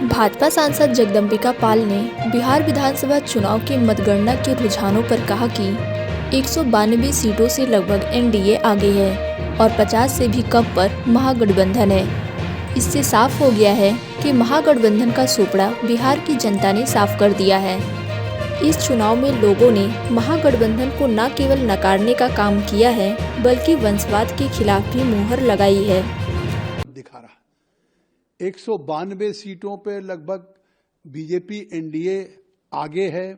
भाजपा सांसद जगदम्बिका पाल ने बिहार विधानसभा चुनाव के मतगणना के रुझानों पर कहा कि 192 सीटों से लगभग एनडीए आगे है और 50 से भी कम पर महागठबंधन है। इससे साफ हो गया है कि महागठबंधन का सुपड़ा बिहार की जनता ने साफ कर दिया है। इस चुनाव में लोगों ने महागठबंधन को न केवल नकारने का काम किया है बल्कि वंशवाद के खिलाफ भी मुहर लगाई है। दिखा रहा 192 सीटों पे लगभग बीजेपी एनडीए आगे है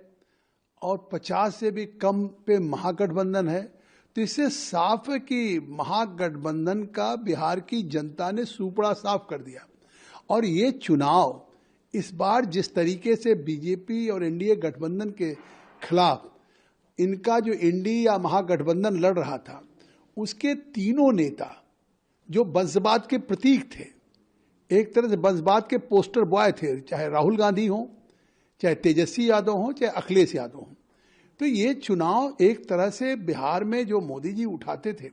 और 50 से भी कम पे महागठबंधन है। तो इससे साफ है कि महागठबंधन का बिहार की जनता ने सुपड़ा साफ कर दिया। और ये चुनाव इस बार जिस तरीके से बीजेपी और एनडीए गठबंधन के खिलाफ इनका जो एनडीए या महागठबंधन लड़ रहा था, उसके तीनों नेता जो वंशवाद के प्रतीक थे, एक तरह से वंशवाद के पोस्टर बॉय थे, चाहे राहुल गांधी हो, चाहे तेजस्वी यादव हो, चाहे अखिलेश यादव हो। तो ये चुनाव एक तरह से बिहार में जो मोदी जी उठाते थे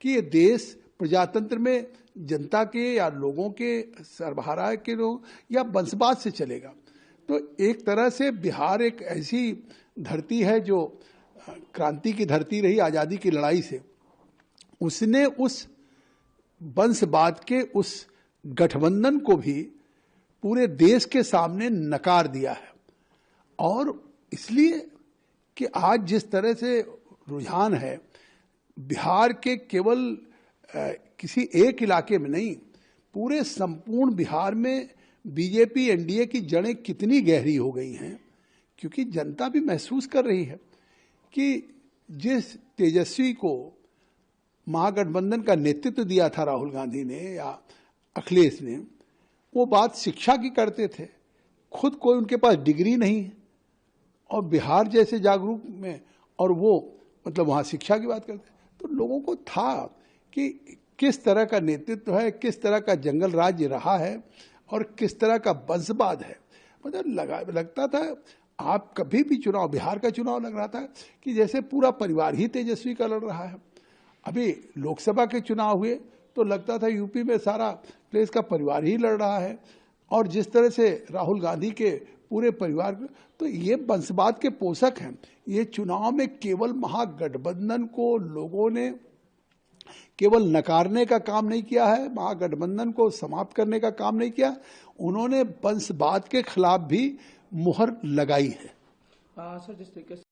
कि ये देश प्रजातंत्र में जनता के या लोगों के सरबराह के लोग या वंशवाद से चलेगा। तो एक तरह से बिहार एक ऐसी धरती है जो क्रांति की धरती रही आज़ादी की लड़ाई से, उसने उस वंशवाद के उस गठबंधन को भी पूरे देश के सामने नकार दिया है। और इसलिए कि आज जिस तरह से रुझान है, बिहार के केवल किसी एक इलाके में नहीं, पूरे संपूर्ण बिहार में बीजेपी एनडीए की जड़ें कितनी गहरी हो गई हैं, क्योंकि जनता भी महसूस कर रही है कि जिस तेजस्वी को महागठबंधन का नेतृत्व दिया था राहुल गांधी ने या अखिलेश ने, वो बात शिक्षा की करते थे। खुद कोई उनके पास डिग्री नहीं है और बिहार जैसे जागरूक में, और वो मतलब वहाँ शिक्षा की बात करते। तो लोगों को था कि किस तरह का नेतृत्व है, किस तरह का जंगल राज्य रहा है और किस तरह का वंशवाद है। मतलब लगता था, आप कभी भी चुनाव, बिहार का चुनाव लग रहा था कि जैसे पूरा परिवार ही तेजस्वी का लड़ रहा है। अभी लोकसभा के चुनाव हुए तो लगता था यूपी में सारा प्लेस का परिवार ही लड़ रहा है। और जिस तरह से राहुल गांधी के पूरे परिवार, तो ये वंशवाद के पोषक हैं। ये चुनाव में केवल महागठबंधन को लोगों ने केवल नकारने का काम नहीं किया है, महागठबंधन को समाप्त करने का काम नहीं किया, उन्होंने वंशवाद के खिलाफ भी मुहर लगाई है। सर, जिस तरीके से